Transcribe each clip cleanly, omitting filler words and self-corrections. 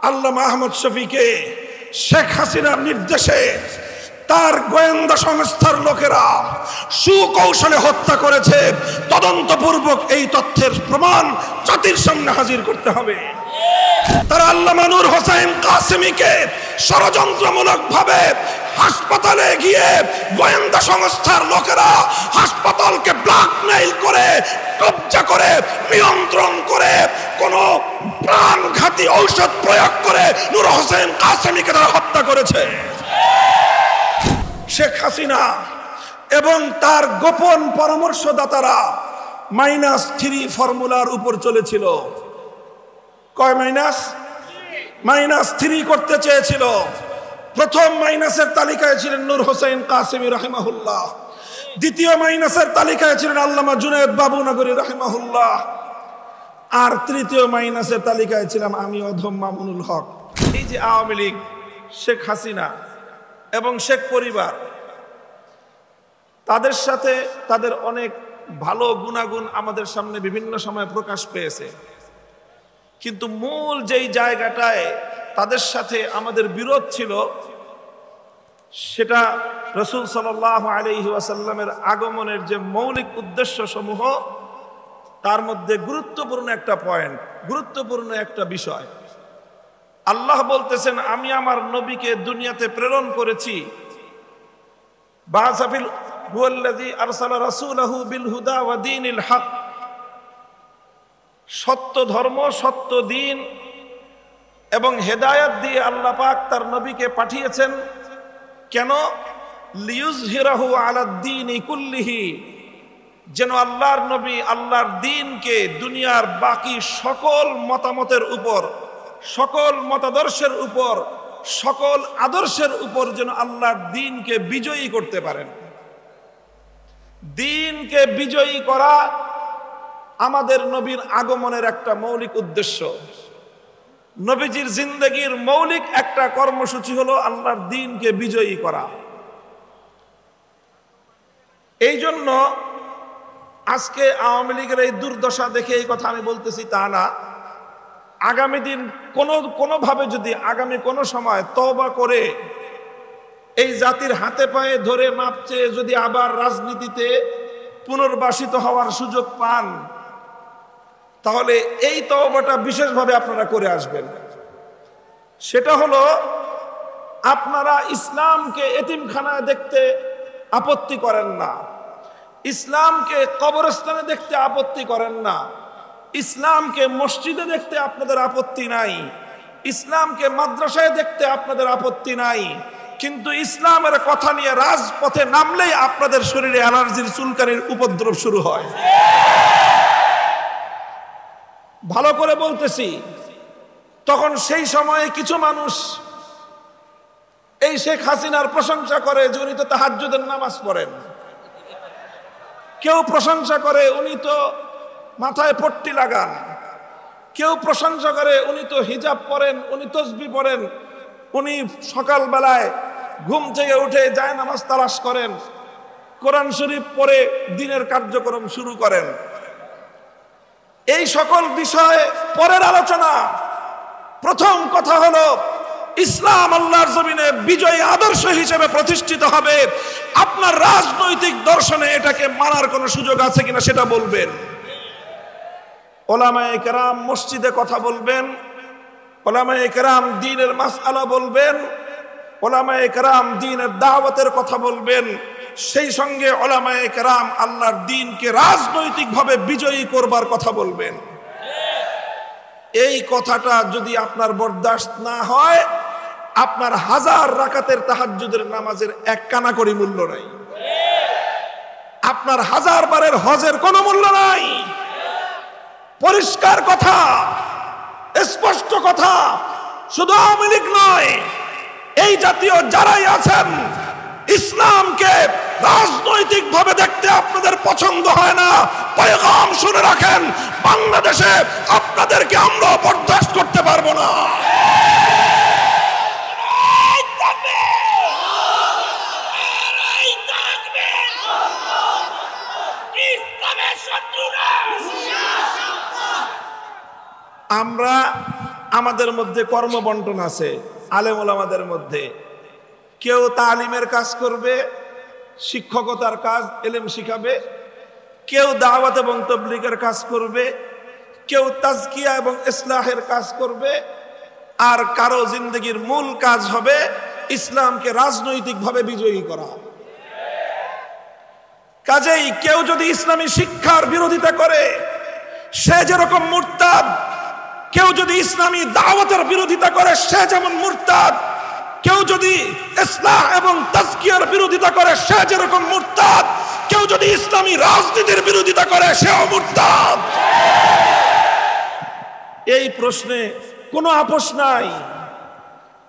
আল্লামা আহমদ শফীকে শেখ হাসিনার নির্দেশে তার গোয়েন্দা সংস্থার লোকেরা সুকৌশলে হত্যা করেছে। তদন্তপূর্বক এই তথ্যের প্রমাণ জাতির সামনে হাজির করতে হবে। তারা আল্লামা নূর হোসেন কাসেমীকে ষড়যন্ত্রমূলকভাবে হাসপাতালে গিয়ে গোয়েন্দা সংস্থার লোকেরা হাসপাতালকে ব্ল্যাকমেইল করে, কব্জা করে, নিয়ন্ত্রণ করে, কোন প্রাণঘাতী ঔষধ প্রয়োগ করে নূর হোসেন কাসেমীকে তারা হত্যা করেছে। শেখ হাসিনা এবং তার গোপন পরামর্শদাতারা -3 ফর্মুলার উপর চলেছিল। কয় -3 করতে চেয়েছিল। প্রথম মাইনাসের তালিকায় ছিলেন নূর হোসেন কাসেমী রাহিমাহুল্লাহ, দ্বিতীয় মাইনাসের তালিকায় ছিলেন আল্লামা জুনায়েদ বাবুনগরী রাহিমাহুল্লাহ, আর তৃতীয় মাইনাসের তালিকায় ছিলাম আমি অধম মামুনুল হক। এই যে আওয়ামী লীগ, শেখ হাসিনা এবং শেখ পরিবার, তাদের সাথে তাদের অনেক ভালো গুণাগুণ আমাদের সামনে বিভিন্ন সময় প্রকাশ পেয়েছে, কিন্তু মূল যেই জায়গাটায় তাদের সাথে আমাদের বিরোধ ছিল সেটা রাসূল সাল্লাল্লাহু আলাইহি ওয়াসাল্লামের আগমনের যে মৌলিক উদ্দেশ্য সমূহ, তার মধ্যে গুরুত্বপূর্ণ একটা পয়েন্ট, গুরুত্বপূর্ণ একটা বিষয়। আল্লাহ বলতেছেন, আমি আমার নবীকে দুনিয়াতে প্রেরণ করেছি, বাসাফিল হুয়াল্লাযী আরসালা রাসূলাহু বিল হুদা ওয়া দীনিল হক, সত্য ধর্ম, সত্য দিন এবং হেদায়েত দিয়ে আল্লাহ পাক তার নবীকে পাঠিয়েছেন। কেন? লিইয়ুযহিরাহু আলাদ-দীনি কুল্লিহি, যেন আল্লাহর নবী আল্লাহর দ্বীনকে দুনিয়ার বাকি সকল মতামতের উপর, সকল মতাদর্শের উপর, সকল আদর্শের উপর যেন আল্লাহর দ্বীনকে বিজয়ী করতে পারেন। দ্বীনকে বিজয়ী করা আমাদের নবীর আগমনের একটা মৌলিক উদ্দেশ্য। নবীজির জিন্দেগির মৌলিক একটা কর্মসূচি হলো আল্লাহর দ্বীনকে বিজয়ী করা। এই জন্য আজকে আওয়ামী লীগের এই দুর্দশা দেখে এই কথা আমি বলতেছি তা না। আগামী দিন কোনোভাবে যদি আগামী কোনো সময় তওবা করে এই জাতির হাতে পায়ে ধরে মাপ চেয়ে যদি আবার রাজনীতিতে পুনর্বাসিত হওয়ার সুযোগ পান, তাহলে এই তওবাটা বিশেষভাবে আপনারা করে আসবেন। সেটা হলো, আপনারা ইসলামকে এতিমখানায় দেখতে আপত্তি করেন না, ইসলামকে কবরস্থানে দেখতে আপত্তি করেন না, ইসলামকে মসজিদে দেখতে আপনাদের আপত্তি নাই, ইসলামকে মাদ্রাসায় দেখতে আপনাদের আপত্তি নাই, কিন্তু ইসলামের কথা নিয়ে রাজপথে নামলেই আপনাদের শরীরে অ্যালার্জির চুলকানির উপদ্রব শুরু হয়। ভালো করে বলতেছি, তখন সেই সময়ে কিছু মানুষ এই শেখ হাসিনার প্রশংসা করে যে উনি তো তাহাজ্জুদের নামাজ পড়েন, কেউ প্রশংসা করে উনি তো মাথায় পট্টি লাগান, কেউ প্রশংসা করে উনি তো হিজাব পরেন, উনি তসবিহ পড়েন, উনি সকালবেলায় ঘুম থেকে উঠে যায় নামাজ তালাশ করেন, কোরআন শরীফ পড়ে দিনের কার্যক্রম শুরু করেন। এই সকল বিষয়ে পরের আলোচনা। প্রথম কথা হলো, ইসলাম আল্লাহর জমিনে বিজয়ী আদর্শ হিসেবে প্রতিষ্ঠিত হবে। আপনার রাজনৈতিক দর্শনে এটাকে মানার কোনো সুযোগ আছে কিনা সেটা বলবেন। ওলামায়ে কেরাম মসজিদে কথা বলবেন, ওলামায়ে কেরাম দ্বীনের মাসআলা বলবেন, ওলামায়ে কেরাম দ্বীনের দাওয়াতের কথা বলবেন, সেই সঙ্গে ওলামায়ে কেরাম আল্লাহর দ্বীনকে রাজনৈতিকভাবে বিজয়ী করবার কথা বলবেন। এই কথাটা যদি আপনার বরদাস্ত না হয়, আপনার 1000 রাকাতের তাহাজ্জুদের নামাজের এক কানা করি মূল্য নাই, আপনার 1000 বারের হজের কোনো মূল্য নাই। পরিষ্কার কথা, স্পষ্ট কথা। শুধু আওয়ামী লীগ নয়, এই জাতীয় যারাই আছেন, ইসলামকে রাজনৈতিক ভাবে দেখতে আপনাদের পছন্দ হয় না, পয়গাম শুনে রাখেন, বাংলাদেশে আপনাদেরকে আমরা বরদাস্ত করতে পারবো না। আমরা আমাদের মধ্যে কর্মবন্টন আছে, আলেম ওলামাদের মধ্যে। কেউ তালিমের কাজ করবে, শিক্ষকতার কাজ, ইলম শিখাবে। কেউ দাওয়াত এবং তাবলীগের কাজ করবে। কেউ তাজকিয়া এবং ইসলাহের কাজ করবে। আর কারো জিন্দগির মূল কাজ হবে ইসলামকে রাজনৈতিকভাবে বিজয়ী করা। কাজেই কেউ যদি ইসলামী শিক্ষার বিরোধিতা করে সে যেরকম মুরতাদ, কেউ যদি ইসলামী দাওয়াতের বিরোধিতা করে সে যেমন মুরতাদ, কেউ যদি ইসলাহ এবং তাজকিয়ার বিরোধিতা করে সে যেরকম মুরতাদ, কেউ যদি ইসলামী রাজনীতির বিরোধিতা করে সেও মুরতাদ। এই প্রশ্নে কোনো আপোষ নাই,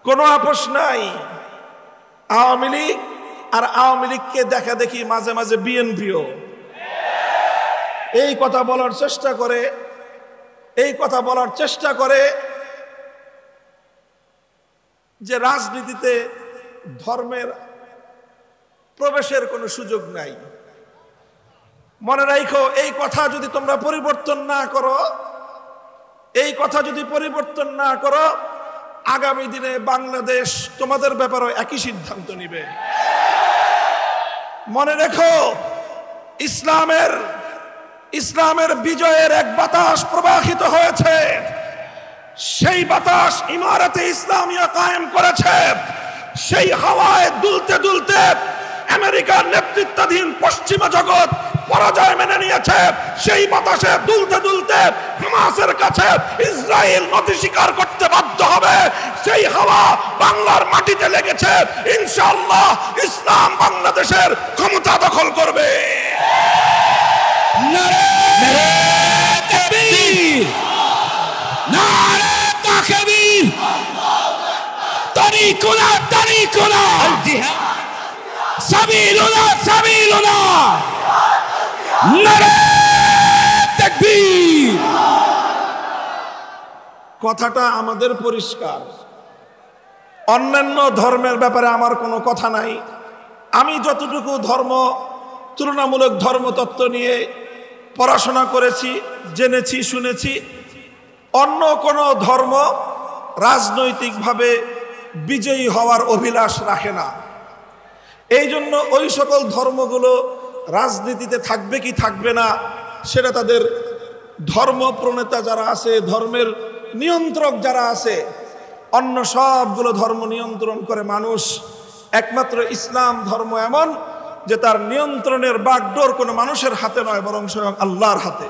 কোনো আপোষ নাই। আওয়ামী লীগ আর আওয়ামী লীগকে দেখা দেখি মাঝে মাঝে বিএনপিও এই কথা বলার চেষ্টা করে, এই কথা বলার চেষ্টা করে যে রাজনীতিতে ধর্মের প্রবেশের কোনো সুযোগ নাই। মনে রাখো, এই কথা যদি তোমরা পরিবর্তন না করো, এই কথা যদি পরিবর্তন না করো, আগামী দিনে বাংলাদেশ তোমাদের ব্যাপারে একই সিদ্ধান্ত নিবে। মনে রেখো, ইসলামের বিজয়ের এক বাতাস প্রবাহিত হয়েছে। সেই বাতাস ইমারতে ইসলামিয়া কায়েম করেছে। সেই হাওয়ায় দুলতে দুলতে আমেরিকার নেতৃত্বাধীন পশ্চিমা জগৎ পরাজয় মেনে নিয়েছে। সেই বাতাসে দুলতে দুলতে হামাসের কাছে ইসরায়েল নতি স্বীকার করতে বাধ্য হবে। সেই হাওয়া বাংলার মাটিতে লেগেছে। ইনশাআল্লাহ ইসলাম বাংলাদেশের ক্ষমতা দখল করবে। নারে তাকবীর, নারে তাকবীর, তরিকুনা তরিকুনা, সাবিলুনা সাবিলুনা, নারে তাকবীর। কথাটা আমাদের পরিষ্কার। অন্যান্য ধর্মের ব্যাপারে আমার কোনো কথা নাই। আমি যতটুকু তুলনামূলক ধর্মতত্ত্ব নিয়ে পড়াশোনা করেছি, জেনেছি, শুনেছি, অন্য কোনো ধর্ম রাজনৈতিকভাবে বিজয়ী হওয়ার অভিলাষ রাখে না। এই জন্য ওই সকল ধর্মগুলো রাজনীতিতে থাকবে কি থাকবে না সেটা তাদের ধর্ম প্রণেতা যারা আছে, ধর্মের নিয়ন্ত্রক যারা আছে, অন্য সবগুলো ধর্ম নিয়ন্ত্রণ করে মানুষ। একমাত্র ইসলাম ধর্ম এমন যে তার নিয়ন্ত্রণের বাগডোর কোনো মানুষের হাতে নয়, বরং স্বয়ং আল্লাহর হাতে।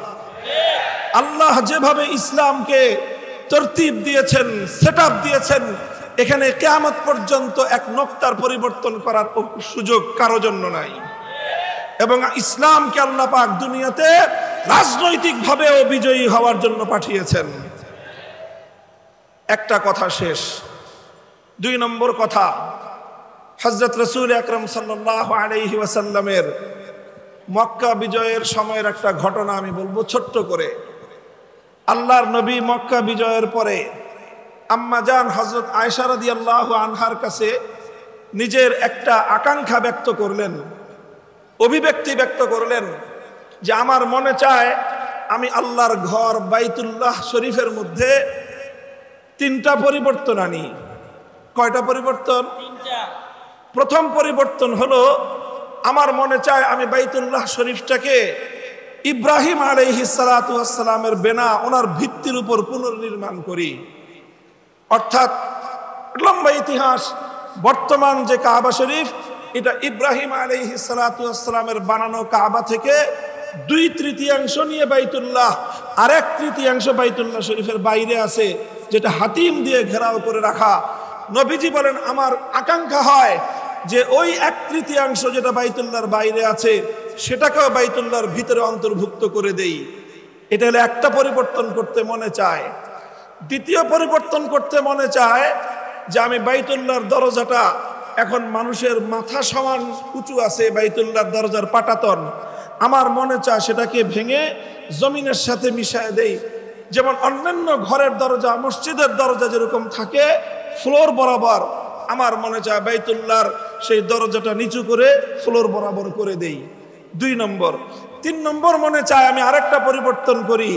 আল্লাহ যেভাবে ইসলামকে তরতিব দিয়েছেন, সেটআপ দিয়েছেন, এখানে কিয়ামত পর্যন্ত এক নক্তার পরিবর্তন করার সুযোগ কারো জন্য নাই। এবং ইসলামকে আল্লাহ পাক দুনিয়াতে রাজনৈতিকভাবেও বিজয়ী হওয়ার জন্য পাঠিয়েছেন। একটা কথা শেষ। 2 নম্বর কথা, হযরত রাসূল আকরাম সাল্লাল্লাহু আলাইহি ওয়াসাল্লামের মক্কা বিজয়ের সময়ের একটা ঘটনা আমি বলবো ছোট্ট করে। আল্লাহর নবী মক্কা বিজয়ের পরে আম্মা জান হযরত আয়েশা রাদিয়াল্লাহু আনহার কাছে নিজের একটা আকাঙ্ক্ষা ব্যক্ত করলেন, অভিব্যক্তি ব্যক্ত করলেন যে আমার মনে চায় আমি আল্লাহর ঘর বাইতুল্লাহ শরীফের মধ্যে 3টা পরিবর্তন আনি। কয়টা পরিবর্তন? 3টা। প্রথম পরিবর্তন হলো, আমার মনে চায় আমি বাইতুল্লাহ শরীফটাকে ইব্রাহিম আলাইহিস সালাতু ওয়াস সালামের বেনা, ওনার ভিত্তির উপর পুনর্নির্মাণ করি। অর্থাৎ লম্বা ইতিহাস, বর্তমান যে কাবা শরীফ, এটা ইব্রাহিম আলাইহিস সালাতু ওয়াস সালামের বানানো কাবা থেকে 2/3 নিয়ে বাইতুল্লাহ, আর 1/3 বাইতুল্লাহ শরীফের বাইরে আছে, যেটা হাতিম দিয়ে ঘেরাও করে রাখা। নবীজি বলেন আমার আকাঙ্ক্ষা হয় যে ওই 1/3 যেটা বাইতুল্লাহর বাইরে আছে সেটাকেও বাইতুল্লাহর ভিতরে অন্তর্ভুক্ত করে দেই। এটা হলো একটা পরিবর্তন করতে মনে চায়। দ্বিতীয় পরিবর্তন করতে মনে চায় যে আমি বাইতুল্লাহর দরজাটা, এখন মানুষের মাথা সমান উঁচু আছে বাইতুল্লাহর দরজার পাটাতন, আমার মনে চায় সেটাকে ভেঙে জমিনের সাথে মিশায় দেই। যেমন অন্যান্য ঘরের দরজা, মসজিদের দরজা যেরকম থাকে ফ্লোর বরাবর, আমার মনে চায় বাইতুল্লাহর সেই দরজাটা নিচু করে ফ্লোর বরাবর করে দেই। 2 নম্বর। 3 নম্বর মনে চায় আমি আরেকটা পরিবর্তন করি,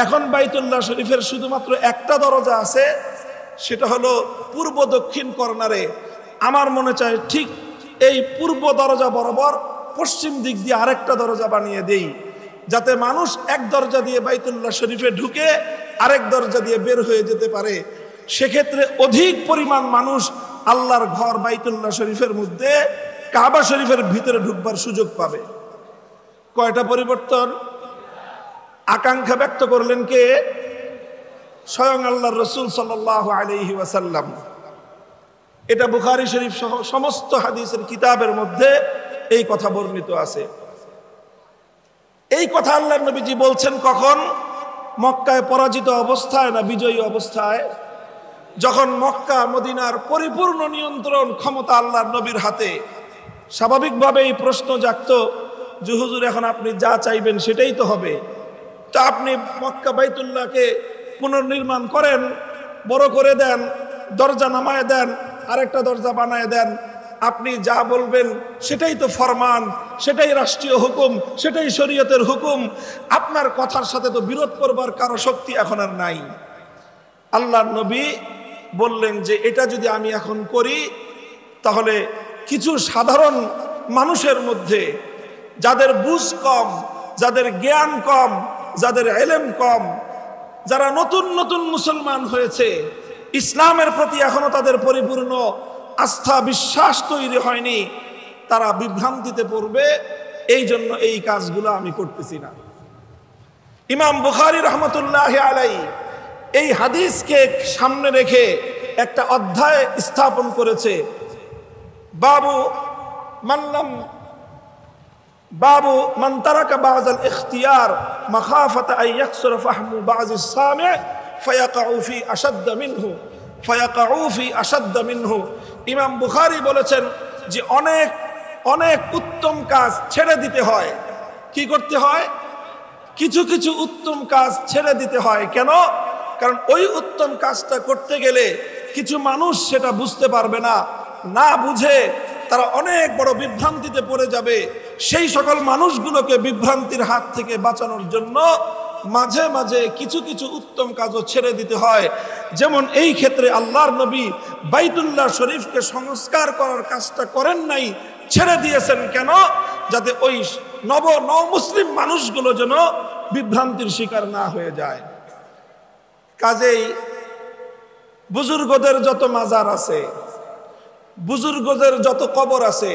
এখন বাইতুল্লাহ শরীফের শুধুমাত্র একটা দরজা আছে, সেটা হলো পূর্ব দক্ষিণ কর্নারে। আমার মনে চায় ঠিক এই পূর্ব দরজা বরাবর পশ্চিম দিক দিয়ে আরেকটা দরজা বানিয়ে দেই, যাতে মানুষ এক দরজা দিয়ে বাইতুল্লাহ শরীফে ঢুকে আরেক দরজা দিয়ে বের হয়ে যেতে পারে। সেক্ষেত্রে অধিক পরিমাণ মানুষ আল্লাহর ঘর বাইতুল্লাহ শরীফের মধ্যে কাবা শরীফের ভিতরে ঢুকবার সুযোগ পাবে। কয়টা পরিবর্তন? আকাঙ্ক্ষা ব্যক্ত করলেন কে? স্বয়ং আল্লাহর রাসূল সাল্লাল্লাহু আলাইহি ওয়াসাল্লাম। এটা বুখারী শরীফ সহ সমস্ত হাদিসের কিতাবের মধ্যে এই কথা বর্ণিত আছে। এই কথা আল্লাহর নবীজি বলছেন কখন? মক্কায় পরাজিত অবস্থায় না বিজয়ী অবস্থায়? যখন মক্কা মদিনার পরিপূর্ণ নিয়ন্ত্রণ ক্ষমতা আল্লাহর নবীর হাতে। স্বাভাবিকভাবেই প্রশ্ন জাগতো যে হুজুর, এখন আপনি যা চাইবেন সেটাই তো হবে। তা আপনি মক্কা বাইতুল্লাহকে পুনর্নির্মাণ করেন, বড় করে দেন, দরজা নামায় দেন, আরেকটা দরজা বানায় দেন, আপনি যা বলবেন সেটাই তো ফরমান, সেটাই রাষ্ট্রীয় হুকুম, সেটাই শরীয়তের হুকুম। আপনার কথার সাথে তো বিরোধ করবার কারো শক্তি এখন আর নাই। আল্লাহর নবী বললেন যে এটা যদি আমি এখন করি, তাহলে কিছু সাধারণ মানুষের মধ্যে যাদের বুঝ কম, যাদের জ্ঞান কম, যাদের ইলম কম, যারা নতুন নতুন মুসলমান হয়েছে, ইসলামের প্রতি এখনো তাদের পরিপূর্ণ আস্থা বিশ্বাস তৈরি হয়নি, তারা বিভ্রান্তিতে পড়বে। এই জন্য এই কাজগুলো আমি করতেছি না। ইমাম বুখারী রহমতুল্লাহি আলাইহি এই হাদিসকে সামনে রেখে একটা অধ্যায় স্থাপন করেছে, বাবু মান তারাকা বাযাল ইখতিয়ার মাখাফাতা আন ইয়াকসুরা ফাহমু বাযিস সামি' ফায়াকাউ ফি আশাদ্দ মিনহু। ইমাম বুখারী বলেছেন যে অনেক অনেক উত্তম কাজ ছেড়ে দিতে হয়। কি করতে হয়? কিছু কিছু উত্তম কাজ ছেড়ে দিতে হয়। কেন? কারণ ওই উত্তম কাজটা করতে গেলে কিছু মানুষ সেটা বুঝতে পারবে না, না বুঝে তারা অনেক বড় বিভ্রান্তিতে পড়ে যাবে। সেই সকল মানুষগুলোকে বিভ্রান্তির হাত থেকে বাঁচানোর জন্য মাঝে মাঝে কিছু কিছু উত্তম কাজও ছেড়ে দিতে হয়। যেমন এই ক্ষেত্রে আল্লাহর নবী বাইতুল্লাহ শরীফকে সংস্কার করার কাজটা করেন নাই, ছেড়ে দিয়েছেন। কেন? যাতে ওই নব মুসলিম মানুষগুলো যেন বিভ্রান্তির শিকার না হয়ে যায়। কাজেই বুজুর্গদের যত মাজার আছে, বুজুর্গদের যত কবর আছে,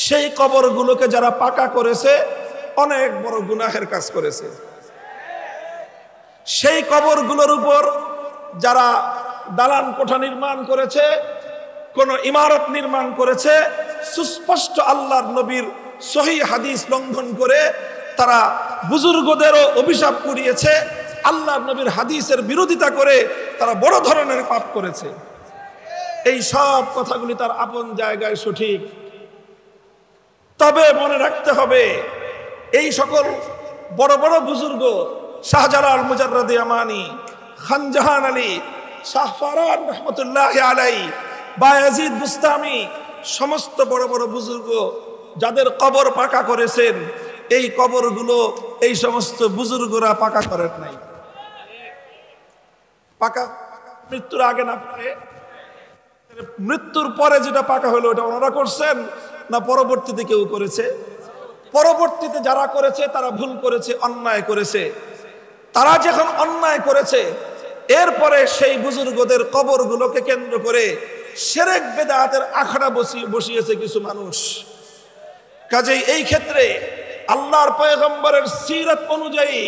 সেই কবরগুলোকে যারা পাকা করেছে অনেক বড় গুনাহের কাজ করেছে। সেই কবরগুলোর উপর যারা দালান কোঠা নির্মাণ করেছে, কোন ইমারত নির্মাণ করেছে, সুস্পষ্ট আল্লাহর নবীর সহিহ হাদিস লঙ্ঘন করে তারা বুজুর্গদেরও অভিশাপ কুড়িয়েছে, আল্লাহর নবীর হাদিসের বিরোধিতা করে তারা বড় ধরনের পাপ করেছে। এই সব কথাগুলি তার আপন জায়গায় সঠিক, তবে মনে রাখতে হবে এই সকল বড় বড় বুজুর্গ, শাহজালাল মুজাররদে আমানি, খানজাহান আলী, শাহ ফারান রহমতুল্লাহি আলাইহি, বায়াজিদ বুস্তামি, সমস্ত বড় বড় বুজুর্গ যাদের কবর পাকা করেছেন, এই কবরগুলো এই সমস্ত বুজুর্গরা পাকা করেন নাই। পাকা মৃত্যুর আগে না পরে, মৃত্যুর পরে যেটা পাকা হলো ওটা ওনারা করছেন না পরবর্তীতে কেউ করেছে? পরবর্তীতে যারা করেছে তারা ভুল করেছে, অন্যায় করেছে। তারা যখন অন্যায় করেছে, এরপরে সেই বুজুর্গদের কবরগুলোকে কেন্দ্র করে শিরক বিদআতের আখড়া বসিয়েছে কিছু মানুষ। কাজেই এই ক্ষেত্রে আল্লাহর পয়গম্বরের সিরাত অনুযায়ী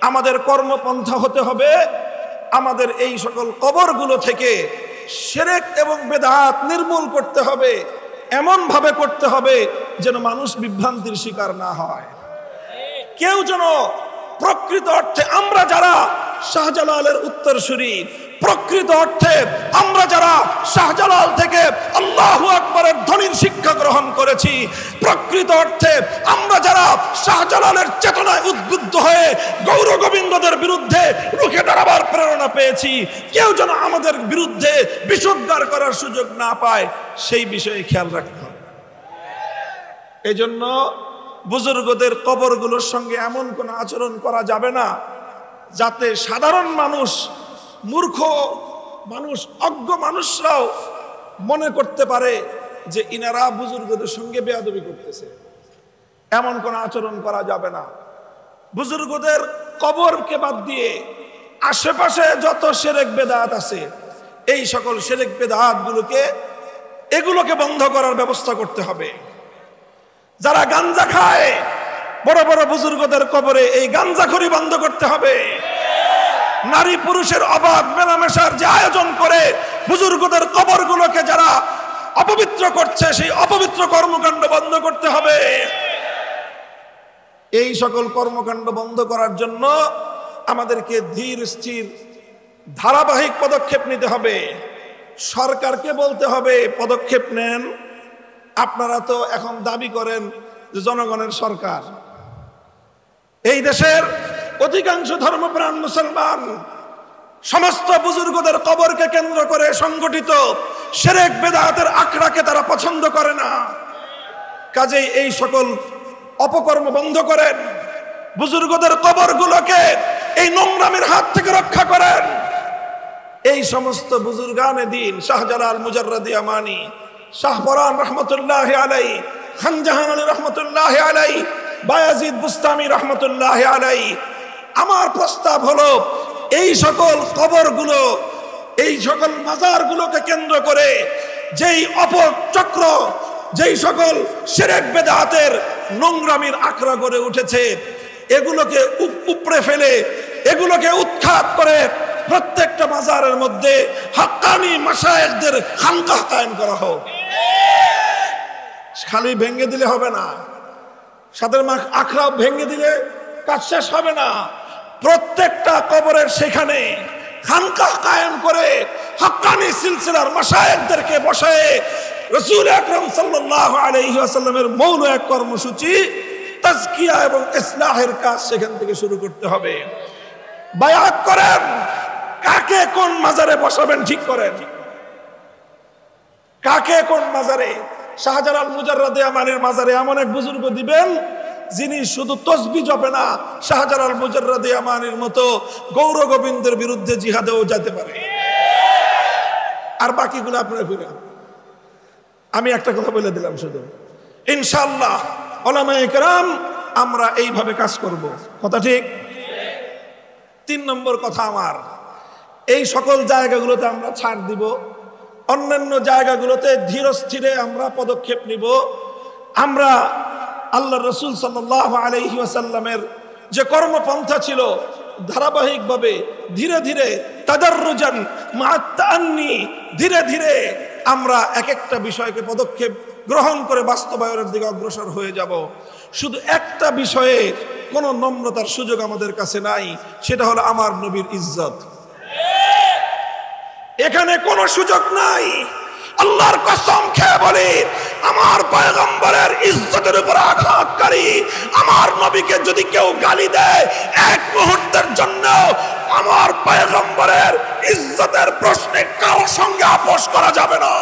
আমাদের কর্মপন্থা হতে হবে, আমাদের এই সকল কবরগুলো থেকে শিরক এবং বিদআত নির্মূল করতে হবে, এমন ভাবে করতে হবে যেন মানুষ বিভ্রান্তির শিকার না হয়। কেউ যেন প্রকৃত অর্থে আমরা যারা শাহজালালের উত্তরসূরি, প্রকৃত অর্থে আমরা যারা শাহজালাল থেকে আল্লাহু আকবারের ধ্বনির শিক্ষা গ্রহণ করেছি, প্রকৃত অর্থে আমরা যারা শাহজালালের চেতনায় উদ্বুদ্ধ হয়ে গৌর গোবিন্দদের বিরুদ্ধে রুখে দাঁড়াবার প্রেরণা পেয়েছি, কেউ যেন আমাদের বিরুদ্ধে বিষোদ্গার করার সুযোগ না পায়, সেই বিষয়ে খেয়াল রাখতে হবে। এই জন্য বুজুর্গদের কবরগুলোর সঙ্গে এমন কোন আচরণ করা যাবে না যাতে সাধারণ মানুষ, মূর্খ মানুষ, অজ্ঞ মানুষরাও মনে করতে পারে যে ইনারা বুজুর্গদের সঙ্গে বেয়াদবি করতেছে। এমন কোন আচরণ করা যাবে না। বুজুর্গদের কবরকে বাদ দিয়ে আশেপাশে যত শিরক বেদাত আছে, এই সকল শিরক বেদাত এগুলোকে বন্ধ করার ব্যবস্থা করতে হবে। যারা গাঞ্জা খায় বড় বড় বুজুর্গদের কবরে, এই গাঞ্জাখড়ি বন্ধ করতে হবে। নারী পুরুষের অবাধ মেলামেশার যে আয়োজন করে বুজুর্গদের কবরগুলোকে যারা অপবিত্র করছে, সেই অপবিত্র কর্মকাণ্ড বন্ধ করতে হবে। এই সকল কর্মকাণ্ড বন্ধ করার জন্য আমাদেরকে ধীর স্থির ধারাবাহিক পদক্ষেপ নিতে হবে। সরকারকে বলতে হবে পদক্ষেপ নেন। আপনারা তো এখন দাবি করেন যে জনগণের সরকার। এই দেশের অধিকাংশ ধর্মপ্রাণ মুসলমান সমস্ত বুজুর্গদের কবরকে কেন্দ্র করে সংগঠিত শিরক বেদাতের আখড়াকে তারা পছন্দ করে না। কাজেই এই সকল অপকর্ম বন্ধ করেন, বুজুর্গদের কবরগুলোকে এই নোংরামের হাত থেকে রক্ষা করেন। এই সমস্ত বুজুর্গানে দিন, শাহজালাল মুজাররদি আমানি, শাহপরান রহমতুল্লাহ আলাই, খানজাহান আলী রহমতুল্লাহ আলাই, বায়াজিদ বুস্তামি রহমতুল্লাহ আলাই, আমার প্রস্তাব হলো এই সকল কবরগুলো, এই সকল মাজারগুলোকে কেন্দ্র করে যেই অপচক্র, যেই সকল শিরক বেদাতের নোংরামির আখড়া গড়ে উঠেছে, এগুলোকে উপড়ে ফেলে, এগুলোকে উৎখাত করে প্রত্যেকটা মাজারের মধ্যে হাক্কানি মাশায়েখদের খানকাহ কায়েম করা হোক। খালি ভেঙে দিলে হবে না, সাদের আখড়া ভেঙে দিলে কাজ শেষ হবে না। প্রত্যেকটা কবরের সেখানে খানকাহ কায়েম করে হাক্কানি সিলসিলার মাশায়েখদেরকে বসায় রাসূল আকরাম সাল্লাল্লাহু আলাইহি ওয়াসাল্লামের মৌন এক কর্মসূচি তাজকিয়া এবং ইসলাহের কাজ সেখান থেকে শুরু করতে হবে। বায়াত করেন, কাকে কোন মাজারে বসাবেন ঠিক করেন। কাকে কোন মাজারে? শাহজালাল মুজাররদি আমানির মাজারে এমন এক বুজুর্গ দিবেন যিনি শুধু তসবিহ জপে না, শাহজালাল মুজাররদি আমানির মতো গৌর গোবিন্দের বিরুদ্ধে জিহাদেও যেতে পারে। আর বাকিগুলো আপনারা করেন। আমি একটা কথা বলে দিলাম শুধু, ইনশাআল্লাহ উলামায়ে কেরাম আমরা এইভাবে কাজ করব। কথা ঠিক? 3 নম্বর কথা আমার, এই সকল জায়গাগুলোতে আমরা ছাড় দিব, অন্যান্য জায়গাগুলোতে ধীর স্থিরে আমরা পদক্ষেপ নিব। আমরা আল্লাহ রসুল সাল্লাল্লাহু আলাইহি ওয়াসাল্লামের যে কর্মপন্থা ছিল, ধারাবাহিকভাবে ধীরে ধীরে তাদাররুজান মা'আত তাআন্নি, ধীরে ধীরে আমরা এক একটা বিষয়কে পদক্ষেপ গ্রহণ করে বাস্তবায়নের দিকে অগ্রসর হয়ে যাব। শুধু একটা বিষয়ে কোনো নম্রতার সুযোগ আমাদের কাছে নাই, সেটা হলো আমার নবীর ইজ্জত। এখানে কোনো সুযোগ নাই। আল্লাহর কসম খেয়ে বলি, আমার পয়গম্বরের ইজ্জতের উপর আঘাতকারী আমার নবীকে যদি কেউ গালি দেয়, এক মুহূর্তের জন্য আমার পয়গম্বরের ইজ্জতের প্রশ্নে কারোর সঙ্গে আপোষ করা যাবে না।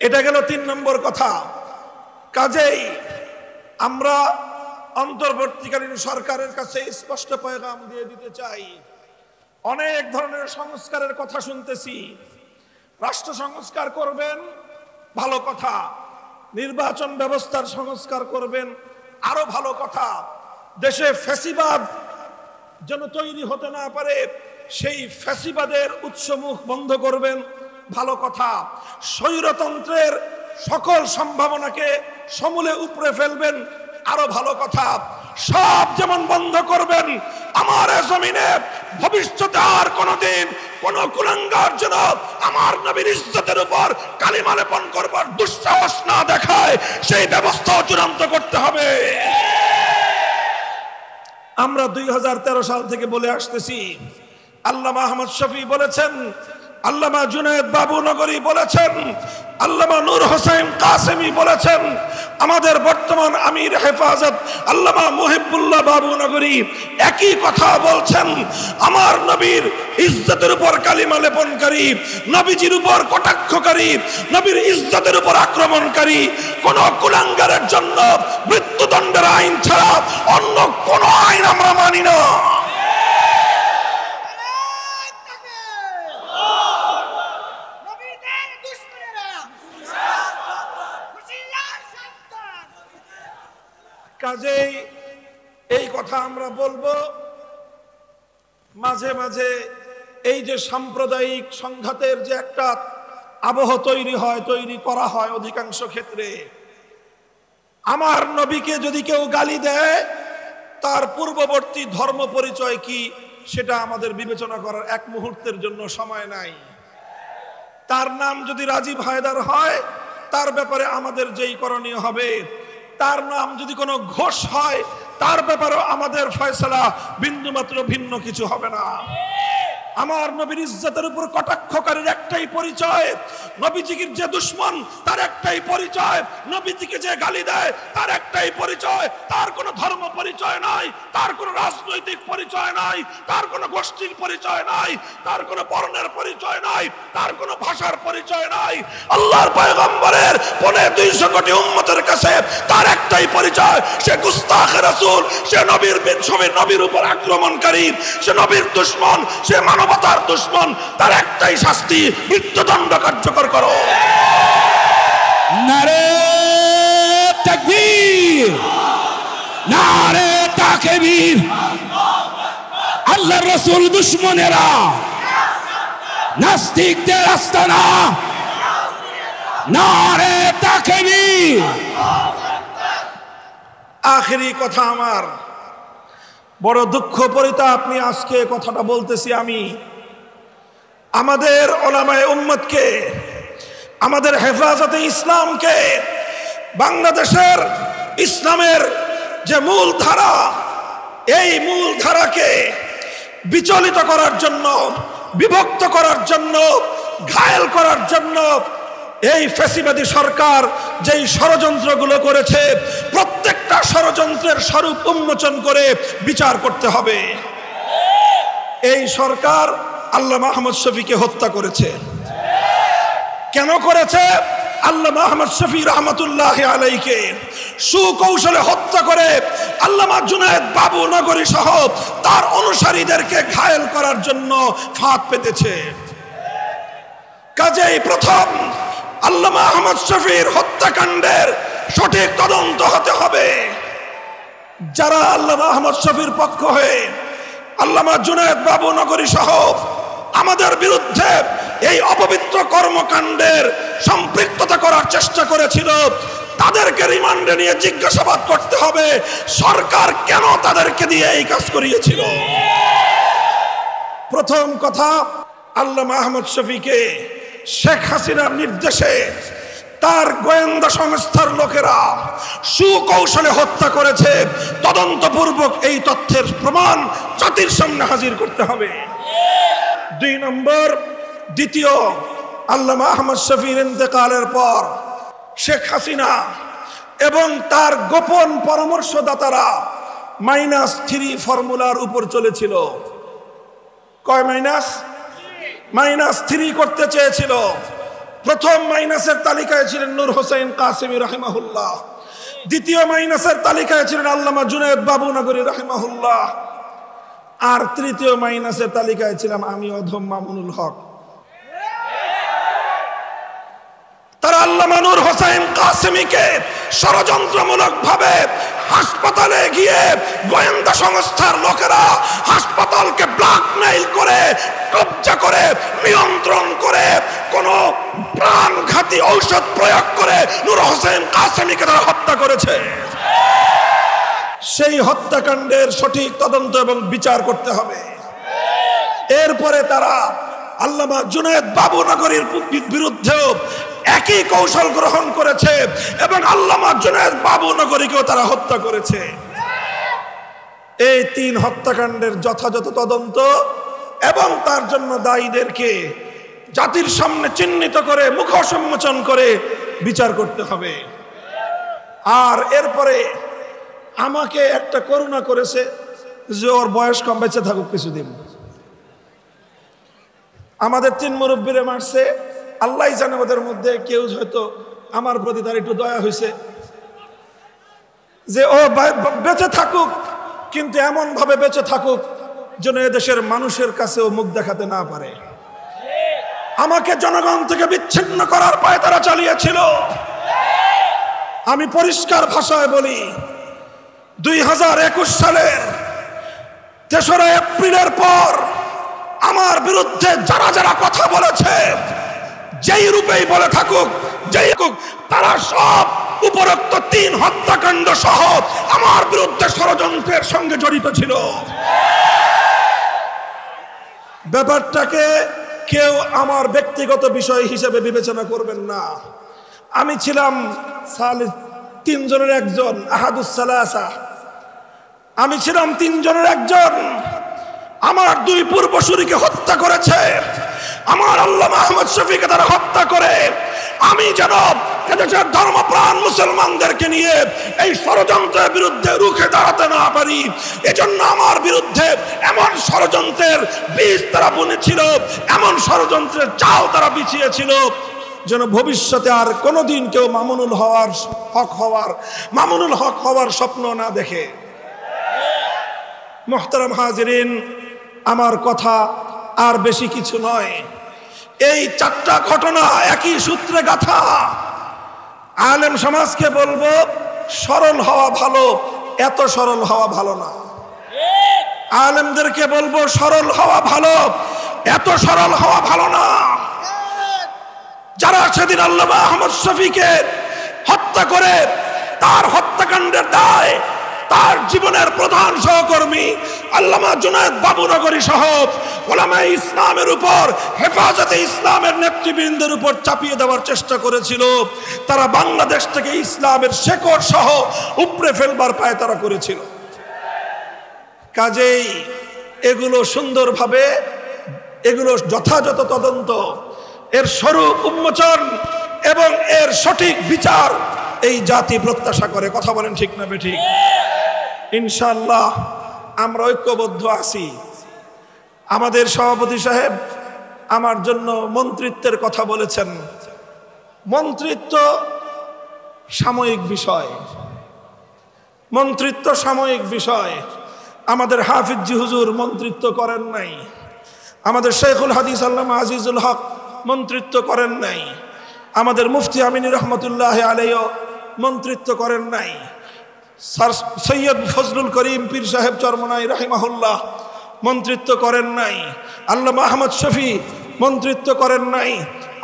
এটা গেল 3 নম্বর কথা। কাজেই আমরা অন্তর্বর্তীকালীন সরকারের কাছে স্পষ্ট পয়গাম দিয়ে দিতে চাই, অনেক ধরনের সংস্কারের কথা শুনতেছি। রাষ্ট্র সংস্কার করবেন, ভালো কথা। নির্বাচন ব্যবস্থার সংস্কার করবেন, আরো ভালো কথা। দেশে ফ্যাসিবাদ যেন তৈরি হতে না পারে, সেই ফ্যাসিবাদের উৎসমুখ বন্ধ করবেন, ভালো কথা। স্বৈরতন্ত্রের সকল সম্ভাবনাকে সমূলে উপড়ে ফেলবেন, আরো ভালো কথা। সব যেমন বন্ধ করবেন, আমার জমিনে ভবিষ্যতে আর কোনদিন কোন কুলাঙ্গার যেন আমার নবীর ইজ্জতের উপর কালিমা লেপন করবার দুঃসাহস না দেখায়, সেই ব্যবস্থা চূড়ান্ত করতে হবে। আমরা 2013 সাল থেকে বলে আসতেছি, আল্লামা আহমদ শফী বলেছেন, আল্লামা জুনায়েদ বাবুনগরী বলেছেন, আল্লামা নূর হোসেন কাসেমি বলেছেন, আমাদের বর্তমান আমির হেফাজত আল্লামা মুহিবুল্লাহ বাবুনগরী একই কথা বলছেন। আমার নবীর ইজ্জতের উপর কালিমা লেপনকারী, নবীজির উপর কটাক্ষকারী, নবীর ইজ্জতের উপর আক্রমণকারী কোন কুলাঙ্গারের জন্য মৃত্যুদণ্ডের আইন ছাড়া অন্য কোন আইন আমরা মানি না। কাজেই এই কথা আমরা বলবো। মাঝে মাঝে এই যে সাম্প্রদায়িক সংঘাতের যে একটা আবহ তৈরি করা হয় অধিকাংশ ক্ষেত্রে, আমার নবীকে যদি কেউ গালি দেয় তার পূর্ববর্তী ধর্ম পরিচয় কি সেটা আমাদের বিবেচনা করার এক মুহূর্তের জন্য সময় নাই। তার নাম যদি রাজীব হায়দার হয় তার ব্যাপারে আমাদের যেই করণীয় হবে, তার নাম যদি কোনো ঘোষ হয় তার ব্যাপারেও আমাদের ফয়সালা বিন্দুমাত্র ভিন্ন কিছু হবে না। আমার নবীর ইজ্জতের উপর কটাক্ষকারীর একটাই পরিচয়, নবীজির যে দুশমন তার একটাই পরিচয়, নবীজিকে যে গালি দেয় তার একটাই পরিচয়। তার কোনো ধর্ম পরিচয় নাই, তার কোনো রাজনৈতিক পরিচয় নাই, তার কোনো গোষ্ঠীর পরিচয় নাই, তার কোনো বর্ণের পরিচয় নাই, তার কোনো ভাষার পরিচয় নাই। আল্লাহর পয়গম্বরের 250 কোটি উম্মতের কাছে তার একটাই পরিচয়, সে গুস্তাখ রাসূল, সে নবীর উপর আক্রমণকারী, সে নবীর দুশমন, সে মানবতার দুশমন। তার একটাই শাস্তি, মৃত্যুদণ্ড কার্যকর করো। নারে তাকবীর, নারে তাকবীর। আল্লাহর রাসূল দুশমনেরা, নাস্তিকদের আস্তানা, নারে তাকবীর। আখেরি কথা আমার, বড় দুঃখ পরিতাপ নিয়ে আজকে কথাটা বলতেছি আমি। আমাদের ওলামায়ে উম্মতকে, আমাদের হেফাজতে ইসলামকে, বাংলাদেশের ইসলামের যে মূল ধারা, এই মূল ধারাকে বিচলিত করার জন্য, বিভক্ত করার জন্য, ঘায়েল করার জন্য এই ফ্যাসিবাদী সরকার যেই ষড়যন্ত্রগুলো করেছে, প্রত্যেকটা ষড়যন্ত্রের স্বরূপ উন্মোচন করে বিচার করতে হবে। এই সরকার আল্লামা আহমদ শফীকে হত্যা করেছে। কেন করেছে? আল্লামা আহমদ শফী রহমতুল্লাহ আলাইকে সুকৌশলে হত্যা করে আল্লামা জুনায়েদ বাবুনগরী সহ তার অনুসারীদেরকে ঘায়েল করার জন্য ফাঁদ পেতেছে। কাজেই প্রথম আল্লামা আহমদ শফীর হত্যাকাণ্ডের সঠিক তদন্ত হতে হবে। যারা আল্লামা আহমদ শফীর পক্ষ হয়ে আল্লামা জুনায়েদ বাবুনগরী সহ আমাদের বিরুদ্ধে এই অপবিত্র কর্মকাণ্ডের সম্পৃক্ততা করার চেষ্টা করেছিল, তাদেরকে রিমান্ডে নিয়ে জিজ্ঞাসাবাদ করতে হবে সরকার কেন তাদেরকে দিয়ে এই কাজ করিয়েছিল। প্রথম কথা, আল্লামা আহমদ শফীকে শেখ হাসিনার নির্দেশে তার গোয়েন্দা সংস্থার লোকেরা সুকৌশলে হত্যা করেছে। তদন্তপূর্বক এই তথ্যের প্রমাণ জাতির সামনে হাজির করতে হবে। 2 নম্বর, দ্বিতীয়, আল্লামা আহমদ শফীর ইন্তেকালের পর শেখ হাসিনা এবং তার গোপন পরামর্শদাতারা -3 ফর্মুলার উপর চলেছিল। কয় মাইনাস? -3 করতে চেয়েছিল। প্রথম মাইনাসের তালিকায় ছিলেন নূর হোসেন কাসেমি রাহিমাহুল্লাহ, দ্বিতীয় মাইনাসের তালিকায় ছিলেন আল্লামা জুনায়েদ বাবুনগরী রাহিমাহুল্লাহ, আর তৃতীয় মাইনাসের তালিকায় ছিলাম আমি অধম মামুনুল হক। তারা আল্লামা নূর হোসেন কাসেমিকে ষড়যন্ত্রমূলক ভাবে হাসপাতালে গিয়ে গোয়েন্দা সংস্থার লোকেরা হাসপাতালকে ব্ল্যাকমেইল করে, কব্জা করে, নিয়ন্ত্রণ করে, কোন প্রাণঘাতী ঔষধ প্রয়োগ করে নূর হোসেন কাসেমিকে তারা হত্যা করেছে। সেই হত্যাকাণ্ডের সঠিক তদন্ত এবং বিচার করতে হবে। এরপরে তারা আল্লামা জুনায়েদ বাবুনগরীর বিরুদ্ধেও একই কৌশল গ্রহণ করেছে এবং আল্লামা জুনায়েদ বাবুনগরীকেও তারা হত্যা করেছে। এই 3 হত্যাকাণ্ডের যথাযথ তদন্ত এবং তার জন্য দায়ীদেরকে জাতির সামনে চিহ্নিত করে মুখ সম্মোচন করে বিচার করতে হবে। আর এরপরে আমাকে একটা করুণা করেছে যে ওর বয়স কম, বেঁচে থাকুক কিছুদিন। আমাদের 3 মুরব্বীরে মারছে, আল্লাহ জানে ওদের মধ্যে কেউ হয়তো আমার প্রতি তার একটু দয়া হয়েছে যে ও বেঁচে থাকুক, কিন্তু এমন ভাবে বেঁচে থাকুক যেন এদেশের মানুষের কাছেও মুখ দেখাতে না পারে। আমাকে জনগণ থেকে বিচ্ছিন্ন করার পায় তারা চালিয়েছিল। আমি পরিষ্কার ভাষায় বলি, 2021 সালের 3রা এপ্রিলের পর আমার বিরুদ্ধে যারা যারা কথা বলেছে, যেই রূপেই বলে থাকুক, যেই হোক, তারা সব উপরোক্ত 3 হত্যাকাণ্ড সহ আমার বিরুদ্ধে ষড়যন্ত্রের সঙ্গে জড়িত ছিল। ব্যাপারটাকে কেউ আমার ব্যক্তিগত বিষয় হিসেবে বিবেচনা করবেন না। আমি ছিলাম 3 জনের একজন, আহাদুস সালাসা। আমি ছিলাম 3 জনের একজন। আমার 2 পূর্বসূরীকে হত্যা করেছে, আমার আল্লামা আহমদ শফিকে তারা হত্যা করে আমি যেন এদেশের ধর্মপ্রাণ মুসলমানদেরকে নিয়ে এই ষড়যন্ত্রের বিরুদ্ধে রুখে দাঁড়াতে না পারি, এজন্য আমার বিরুদ্ধে এমন ষড়যন্ত্রের বীজ তারা বুনেছিল, এমন ষড়যন্ত্রের চাল তারা বিছিয়েছিল যেন ভবিষ্যতে আর কোনোদিন কেউ মামুনুল হক হওয়ার স্বপ্ন না দেখে। মুহতারাম হাজিরিন, আমার কথা আর বেশি কিছু নয়। এই 4টা ঘটনা একই সূত্রে গাথা। আলেম সমাজকে বলবো, সরল হওয়া ভালো, এত সরল হওয়া ভালো না। আলেমদেরকে বলবো, সরল হওয়া ভালো, এত সরল হওয়া ভালো না। যারা সেদিন আল্লামা আহমদ শফিকে হত্যা করে তার হত্যাকাণ্ডের দায় তার জীবনের প্রধান সহকর্মী আল্লামা জুনায়েদ বাবুনগরী সহ উলামায়ে ইসলামের উপর, হেফাজতে ইসলামের নেতৃবৃন্দের উপর চাপিয়ে দেওয়ার চেষ্টা করেছিল, তারা বাংলাদেশ থেকে ইসলামের শেকড় সহ উপড়ে ফেলবার পায়তারা করেছিল। কাজেই এগুলো সুন্দরভাবে, এগুলো যথাযথ তদন্ত, এর স্বরূপ উন্মোচন এবং এর সঠিক বিচার এই জাতি প্রত্যাশা করে। কথা বলেন ঠিক না বেঠিক? ইনশাআল্লাহ আমরা ঐক্যবদ্ধ আছি। আমাদের সভাপতি সাহেব আমার জন্য মন্ত্রিত্বের কথা বলেছেন। মন্ত্রিত্ব সাময়িক বিষয়, মন্ত্রিত্ব সাময়িক বিষয়। আমাদের হাফিজ জি হুজুর মন্ত্রিত্ব করেন নাই, আমাদের শেখুল হাদিস আল্লামা আজিজুল হক মন্ত্রিত্ব করেন নাই, আমাদের মুফতি আমিনী রহমতুল্লাহ আলাইহিও মন্ত্রিত্ব করেন নাই, সৈয়দ ফজলুল করিম পীর সাহেব চরমনাই রাহিমাহুল্লাহ মন্ত্রিত্ব করেন নাই, আল্লামা আহমদ শফি মন্ত্রিত্ব করেন নাই,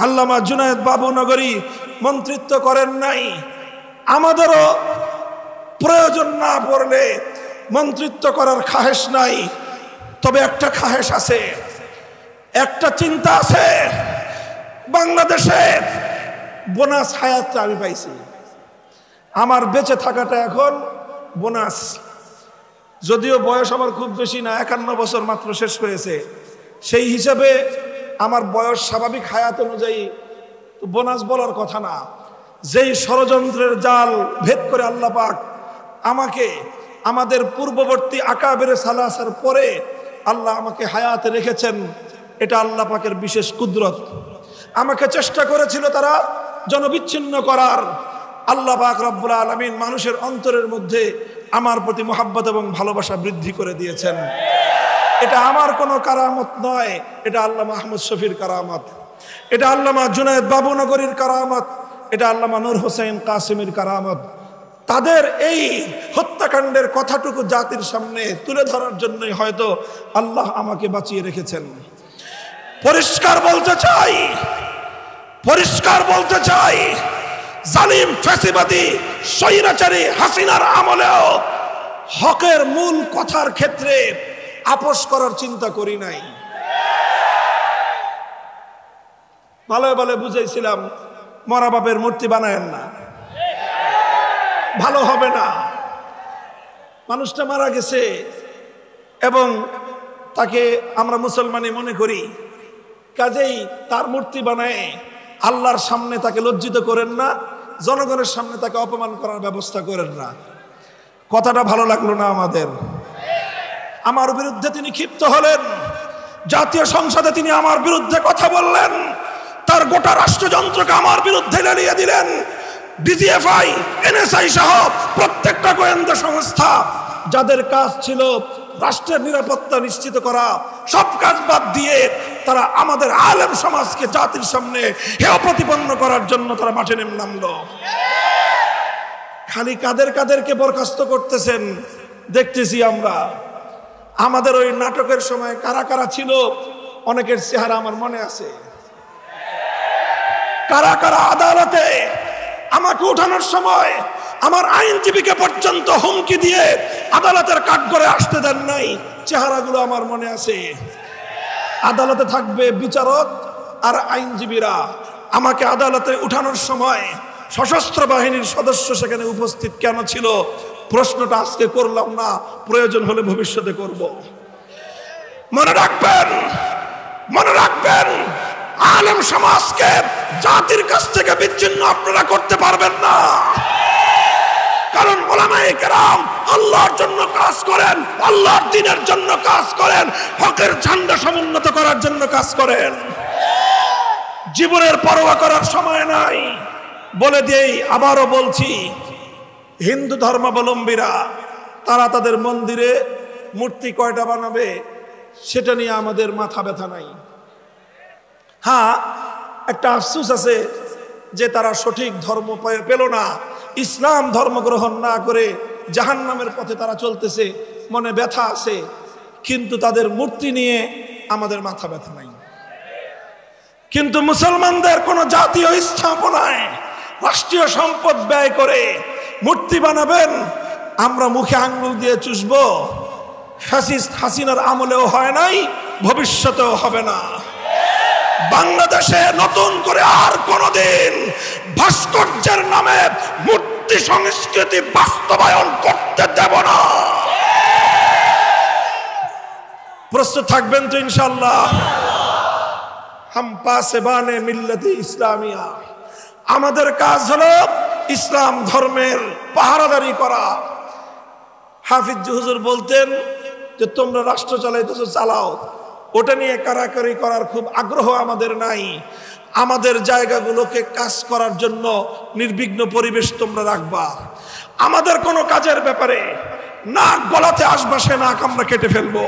আল্লামা জুনায়েদ বাবুনগরী মন্ত্রিত্ব করেন নাই। আমাদেরও প্রয়োজন না পড়লে মন্ত্রিত্ব করার খাহেশ নাই। তবে একটা খাহেশ আছে, একটা চিন্তা আছে। বাংলাদেশে বোনাস হায়াতটা আমি পাইছি, আমার বেঁচে থাকাটা এখন বোনাস। যদিও বয়স আমার খুব বেশি না, 51 বছর মাত্র শেষ হয়েছে, সেই হিসাবে আমার বয়স স্বাভাবিক হায়াত অনুযায়ী বোনাস বলার কথা না। যেই ষড়যন্ত্রের জাল ভেদ করে আল্লাহ পাক আমাকে আমাদের পূর্ববর্তী আকাবের সালাসার পরে আল্লাহ আমাকে হায়াতে রেখেছেন, এটা আল্লাহ পাকের বিশেষ কুদরত। আমাকে চেষ্টা করেছিল তারা জনবিচ্ছিন্ন করার, আল্লাহ পাক রব্বুল আলামিন মানুষের অন্তরের মধ্যে আমার প্রতি মহাব্বত এবং ভালোবাসা বৃদ্ধি করে দিয়েছেন। এটা আমার কোনো কারামত নয়, এটা আল্লামা আহমদ শফির কারামত, এটা আল্লামা জুনায়েদ বাবুনগরীর কারামত, এটা আল্লামা নূর হোসেন কাসিমের কারামত। তাদের এই হত্যাকাণ্ডের কথাটুকু জাতির সামনে তুলে ধরার জন্যই হয়তো আল্লাহ আমাকে বাঁচিয়ে রেখেছেন। পরিষ্কার বলতে চাই, পরিষ্কার বলতে চাই, জালিম ফ্যাসিবাদী স্বৈরাচারী হাসিনার আমলেও হকের মূল কথার ক্ষেত্রে আপোষ করার চিন্তা করি নাই। ভালো ভালো বুঝাইছিলাম, মরা বাপের মূর্তি বানায়েন না, ভালো হবে না। মানুষটা মারা গেছে এবং তাকে আমরা মুসলমানই মনে করি, কাজেই তার মূর্তি বানায় আল্লাহর সামনে তাকে লজ্জিত করেন না, জনগণের সামনে তাকে অপমান করার ব্যবস্থা করেন না। কথাটা ভালো লাগলো না আমাদের? আমার বিরুদ্ধে তিনি ক্ষিপ্ত হলেন, জাতীয় সংসদে তিনি আমার বিরুদ্ধে কথা বললেন, তার গোটা রাষ্ট্রযন্ত্রকে আমার বিরুদ্ধে লেলিয়ে দিলেন। ডিজিএফআই, এনএসআই সহ প্রত্যেকটা গোয়েন্দা সংস্থা যাদের কাজ ছিল রাষ্ট্রের নিরাপত্তা নিশ্চিত করা, সব কাজ বাদ দিয়ে তারা আমাদের আলেম সমাজকে জাতির সামনে হেয় প্রতিপন্ন করার জন্য তারা মাঠে নেমে নামলো। খালি কাদেরকে বরখাস্ত করতেছেন দেখতেছি আমরা। আমাদের ওই নাটকের সময় কারা কারা ছিল অনেকের চেহারা আমার মনে আছে। কারা কারা আদালতে আমাকে উঠানোর সময় আমার আইনজীবীকে পর্যন্ত হুমকি দিয়ে আদালতের কাঠগড়ে আসতে দেন নাই, চেহারাগুলো আমার মনে আছে। আদালতে থাকবে বিচারক আর আইনজীবীরা। আমাকে আদালতে উঠানোর সময় সশস্ত্র বাহিনীর সদস্য সেখানে উপস্থিত কেন ছিল? প্রশ্নটা আজকে করলাম না, প্রয়োজন হলে ভবিষ্যতে করব। মনে রাখবেন, মনে রাখবেন, আলেম সমাজকে জাতির কাছ থেকে বিচ্ছিন্ন আপনারা করতে পারবেন না। কারণ উলামায়ে কেরাম আল্লাহর জন্য কাজ করেন, আল্লাহর দ্বীনের জন্য কাজ করেন, হকের ঝান্ডা সমুন্নত করার জন্য কাজ করেন। জীবনের পরোয়া করার সময় নাই। বলে দিই, আবারও বলছি, হিন্দু ধর্মাবলম্বীরা তারা তাদের মন্দিরে মূর্তি কয়টা বানাবে সেটা নিয়ে আমাদের মাথা ব্যথা নাই। হ্যাঁ, একটা আফসোস আছে যে তারা সঠিক ধর্ম পেল না, ইসলাম ধর্ম গ্রহণ না করে জাহান্নামের পথে তারা চলতেছে, মনে ব্যথা আছে। কিন্তু তাদের মূর্তি নিয়ে আমাদের মাথা ব্যথা নাই। কিন্তু মুসলমানদের কোন জাতীয় স্থাপনায় রাষ্ট্রীয় সম্পদ ব্যয় করে মূর্তি বানাবেন, আমরা মুখে আঙ্গুল দিয়ে চুষবো। ফ্যাসিস্ট হাসিনার আমলেও হয় নাই, ভবিষ্যতেও হবে না। বাংলাদেশে নতুন করে আর কোনদিন ভাস্কর্যের নামে মূর্তি সংস্কৃতি বাস্তবায়ন করতে দেব না। প্রস্তুত থাকবেন তো ইনশাআল্লাহ? হাম পাসেবানে মিল্লাতে ইসলামিয়া, আমাদের কাজ হলো ইসলাম ধর্মের পাহারাদারি করা। হাফিজ হুজুর বলতেন যে তোমরা রাষ্ট্র চালাইতেছো, চালাও, ওটা নিয়ে কারাকারি করার খুব আগ্রহ আমাদের নাই। আমাদের জায়গাগুলোকে কাজ করার জন্য নির্বিঘ্ন পরিবেশ তোমরা রাখবা। আমাদের কোনো কাজের ব্যাপারে নাক গলাতে আসবা, সে নাক আমরা কেটে ফেলবো।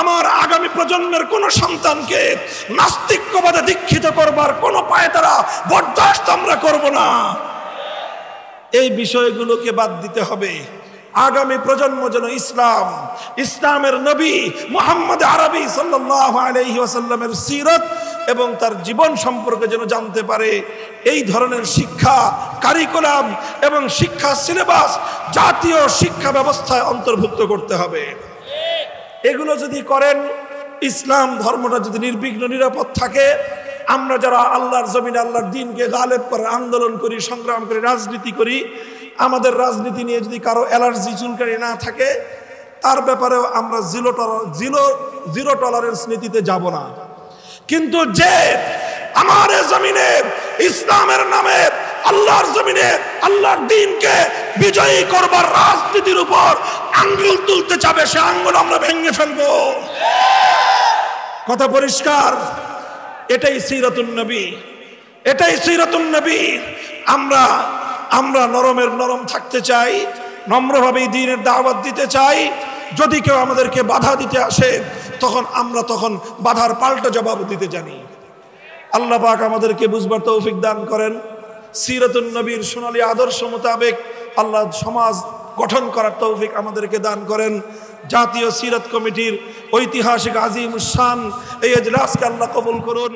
আমার আগামী প্রজন্মের কোন সন্তানকে নাস্তিক্যবাদে দীক্ষিত করবার কোন পায়তারা বরদাস্ত আমরা করব না। এই বিষয়গুলোকে বাদ দিতে হবে। আগামী প্রজন্ম যেন ইসলামের নবী মুহাম্মদ আরবি সাল্লাল্লাহু আলাইহি ওয়াসাল্লামের সিরাত এবং তার জীবন সম্পর্কে যেন জানতে পারে। এই ধরনের শিক্ষা কারিকুলাম এবং শিক্ষা সিলেবাস জাতীয় শিক্ষা ব্যবস্থায় অন্তর্ভুক্ত করতে হবে। এগুলো যদি করেন, ইসলাম ধর্মটা যদি নির্বিঘ্ন নিরাপদ থাকে, আমরা যারা আল্লাহর জমিনে আল্লাহর দ্বীনকে গালেব করার আন্দোলন করি, সংগ্রাম করি, রাজনীতি করি, আমাদের রাজনীতি নিয়ে যদি কারো অ্যালার্জি চুলকানি না থাকে, তার ব্যাপারেও আমরা জিরো টলারেন্স নীতিতে যাব না। কিন্তু যে আমার জমিনে ইসলামের নামে আল্লাহর জমিনে আল্লাহর দ্বীনকে বিজয়ী করবার রাজনীতির উপর আঙ্গুল তুলতে চাবে, সে আঙ্গুল আমরা ভেঙে ফেলবো। কথা পরিষ্কার? এটাই সিরাতুন নবী, এটাই সিরাতুন নবী। আমরা নরমের নরম থাকতে চাই, নম্রভাবেই দ্বীনের দাওয়াত দিতে চাই। যদি কেউ আমাদেরকে বাধা দিতে আসে, তখন বাধার পাল্টা জবাব দিতে জানি। আল্লাহ পাক আমাদেরকে বুঝবার তৌফিক দান করেন। সিরাতুন নবীর সোনালী আদর্শ মোতাবেক আল্লাহ সমাজ গঠন করার তৌফিক আমাদেরকে দান করেন। জাতীয় সিরাত কমিটির ঐতিহাসিক আজিমুস শান এই ইজলাসকে আল্লাহ কবুল করুন।